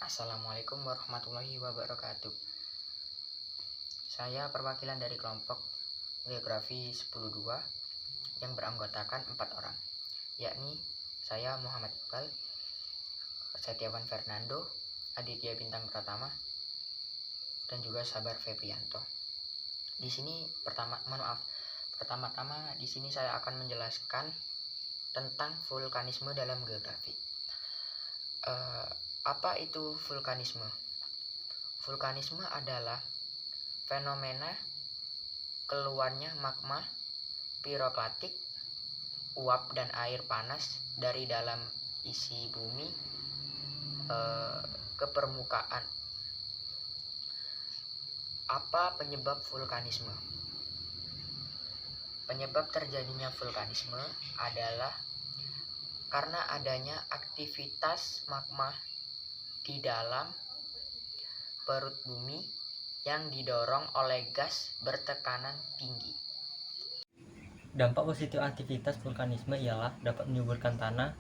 Assalamualaikum warahmatullahi wabarakatuh. Saya perwakilan dari kelompok Geografi 102 yang beranggotakan 4 orang, yakni saya Muhammad Iqbal, Setiawan Fernando, Aditya Bintang Pratama, dan juga Sabar Febrianto. Di sini pertama-tama di sini saya akan menjelaskan tentang vulkanisme dalam geografi. Apa itu vulkanisme? Vulkanisme adalah fenomena keluarnya magma piroklatik, uap dan air panas dari dalam isi bumi ke permukaan. Apa penyebab vulkanisme? Penyebab terjadinya vulkanisme adalah karena adanya aktivitas magma di dalam perut bumi yang didorong oleh gas bertekanan tinggi. Dampak positif aktivitas vulkanisme ialah dapat menyuburkan tanah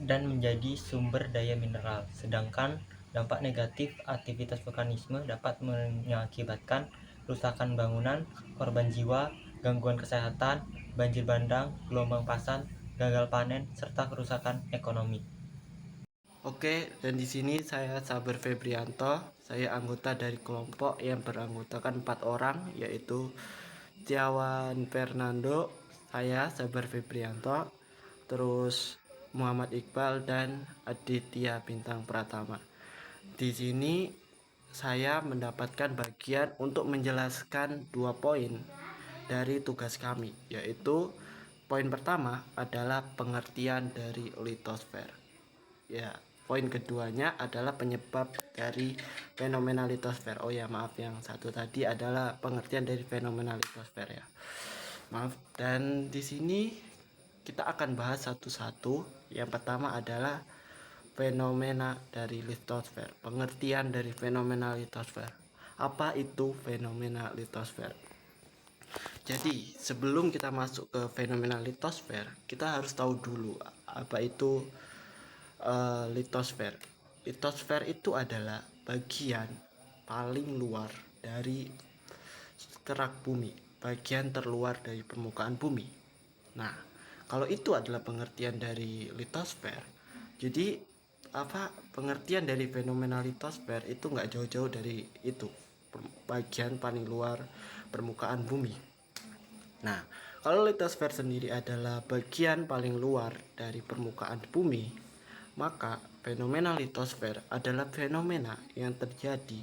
dan menjadi sumber daya mineral. Sedangkan dampak negatif aktivitas vulkanisme dapat mengakibatkan kerusakan bangunan, korban jiwa, gangguan kesehatan, banjir bandang, gelombang pasang, gagal panen, serta kerusakan ekonomi. Oke, dan di sini saya Sabar Febrianto. Saya anggota dari kelompok yang beranggotakan 4 orang, yaitu Setiawan Fernando, saya Sabar Febrianto, terus Muhammad Iqbal dan Aditya Bintang Pratama. Di sini saya mendapatkan bagian untuk menjelaskan 2 poin dari tugas kami, yaitu poin pertama adalah pengertian dari litosfer. Ya, poin keduanya adalah penyebab dari fenomena litosfer. Oh ya, maaf, yang satu tadi adalah pengertian dari fenomena litosfer ya. Maaf. Dan di sini kita akan bahas satu-satu. Yang pertama adalah fenomena dari litosfer. Pengertian dari fenomena litosfer. Apa itu fenomena litosfer? Jadi, sebelum kita masuk ke fenomena litosfer, kita harus tahu dulu apa itu litosfer. Litosfer itu adalah bagian paling luar dari kerak bumi, bagian terluar dari permukaan bumi. Nah, kalau itu adalah pengertian dari litosfer, jadi apa pengertian dari fenomena litosfer itu nggak jauh-jauh dari itu, bagian paling luar permukaan bumi. Nah, kalau litosfer sendiri adalah bagian paling luar dari permukaan bumi, maka fenomena litosfer adalah fenomena yang terjadi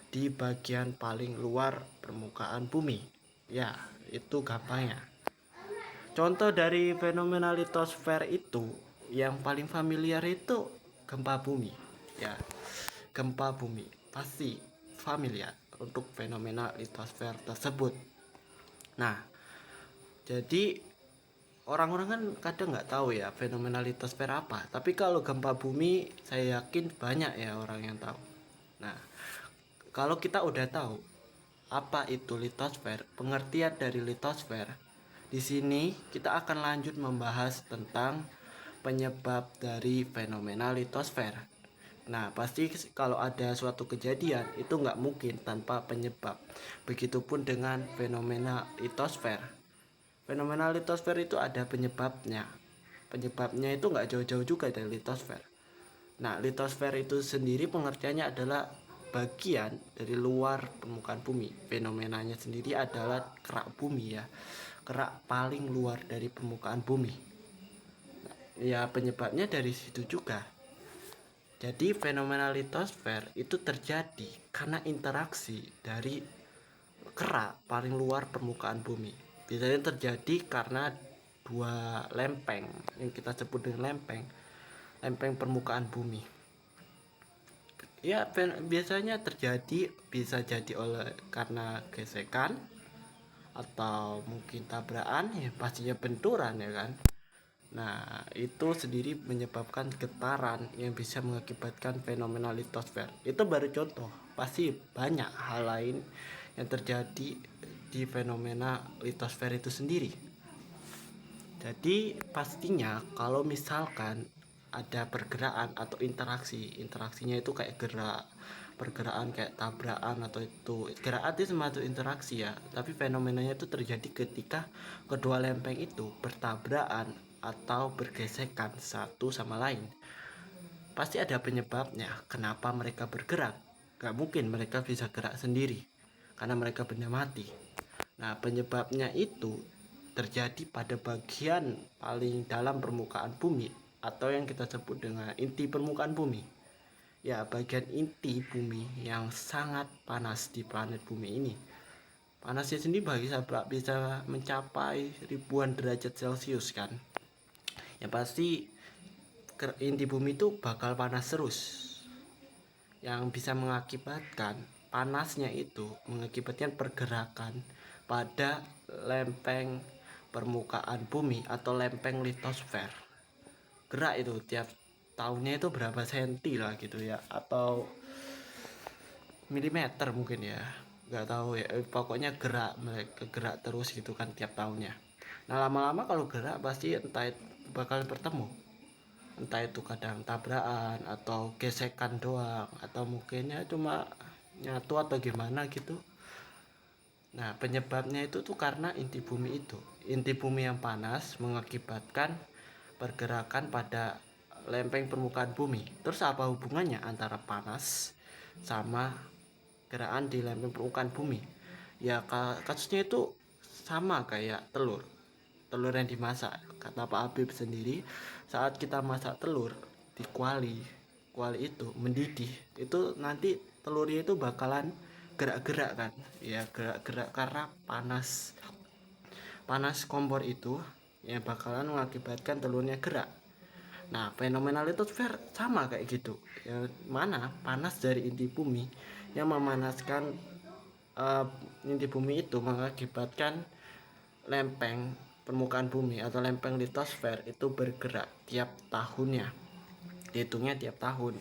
di bagian paling luar permukaan bumi. Ya, itu gampangnya. Contoh dari fenomena litosfer itu yang paling familiar itu gempa bumi. Ya, gempa bumi pasti familiar untuk fenomena litosfer tersebut. Nah, jadi orang-orang kan kadang nggak tahu ya fenomena litosfer apa. Tapi kalau gempa bumi saya yakin banyak ya orang yang tahu. Nah, kalau kita udah tahu apa itu litosfer, pengertian dari litosfer, di sini kita akan lanjut membahas tentang penyebab dari fenomena litosfer. Nah, pasti kalau ada suatu kejadian itu nggak mungkin tanpa penyebab. Begitupun dengan fenomena litosfer. Fenomena litosfer itu ada penyebabnya. Penyebabnya itu nggak jauh-jauh juga dari litosfer. Nah, litosfer itu sendiri pengertiannya adalah bagian dari luar permukaan bumi. Fenomenanya sendiri adalah kerak bumi ya. Kerak paling luar dari permukaan bumi. Ya, penyebabnya dari situ juga. Jadi fenomena litosfer itu terjadi karena interaksi dari kerak paling luar permukaan bumi. Biasanya terjadi karena dua lempeng yang kita sebut dengan lempeng permukaan bumi. Ya, biasanya terjadi bisa jadi oleh karena gesekan atau mungkin tabrakan, ya pastinya benturan ya kan. Nah, itu sendiri menyebabkan getaran yang bisa mengakibatkan fenomena litosfer. Itu baru contoh, pasti banyak hal lain yang terjadi di fenomena litosfer itu sendiri. Jadi pastinya kalau misalkan ada pergerakan atau interaksinya itu kayak pergerakan kayak tabrakan, atau itu gerakan itu semacam interaksi ya, tapi fenomenanya itu terjadi ketika kedua lempeng itu bertabrakan atau bergesekan satu sama lain. Pasti ada penyebabnya kenapa mereka bergerak. Gak mungkin mereka bisa gerak sendiri karena mereka benda mati. Nah, penyebabnya itu terjadi pada bagian paling dalam permukaan bumi, atau yang kita sebut dengan inti permukaan bumi. Ya, bagian inti bumi yang sangat panas di planet bumi ini. Panasnya sendiri bisa mencapai ribuan derajat Celcius kan. Yang pasti inti bumi itu bakal panas terus, yang bisa mengakibatkan panasnya itu mengakibatkan pergerakan pada lempeng permukaan bumi atau lempeng litosfer. Gerak itu tiap tahunnya itu berapa senti lah gitu ya, atau milimeter mungkin ya, nggak tahu ya, pokoknya gerak terus gitu kan tiap tahunnya. Nah, lama-lama kalau gerak pasti entah itu bakal bertemu, entah itu kadang tabrakan atau gesekan doang, atau mungkinnya cuma nyatu atau gimana gitu. Nah, penyebabnya itu tuh karena inti bumi yang panas mengakibatkan pergerakan pada lempeng permukaan bumi. Terus apa hubungannya antara panas sama gerakan di lempeng permukaan bumi? Ya, kasusnya itu sama kayak telur yang dimasak. Kata Pak Habib sendiri, saat kita masak telur di kuali itu mendidih, itu nanti telurnya itu bakalan gerak-gerak kan ya, gerak-gerak karena panas kompor itu yang bakalan mengakibatkan telurnya gerak. Nah, fenomena litosfer sama kayak gitu, yang mana panas dari inti bumi yang memanaskan inti bumi itu mengakibatkan lempeng permukaan bumi atau lempeng litosfer itu bergerak tiap tahunnya, dihitungnya tiap tahun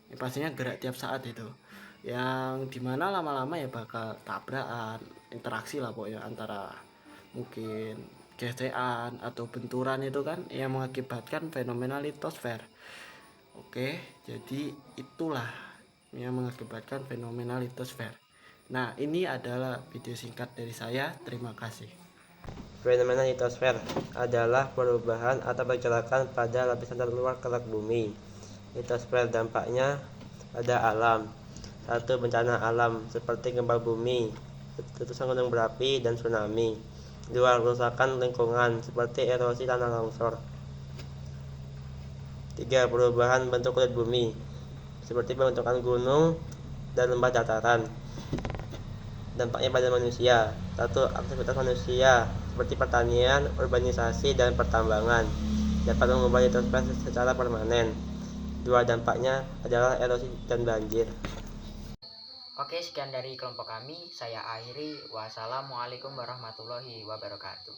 ya, pastinya gerak tiap saat itu, yang dimana lama-lama ya bakal tabrakan, interaksi lah pokoknya, antara mungkin gesekan atau benturan itu kan yang mengakibatkan fenomena litosfer. Oke, jadi itulah yang mengakibatkan fenomena litosfer. Nah, ini adalah video singkat dari saya. Terima kasih. Fenomena litosfer adalah perubahan atau pergerakan pada lapisan terluar kerak bumi. Litosfer dampaknya pada alam. 1. Bencana alam seperti gempa bumi, letusan gunung berapi, dan tsunami. 2. Kerusakan lingkungan seperti erosi tanah longsor. 3. Perubahan bentuk kulit bumi seperti pembentukan gunung dan lembah dataran. Dampaknya pada manusia. 1. Aktivitas manusia seperti pertanian, urbanisasi, dan pertambangan dapat mengubah litosfer secara permanen. 2. Dampaknya adalah erosi dan banjir. Oke, sekian dari kelompok kami. Saya akhiri. Wassalamualaikum warahmatullahi wabarakatuh.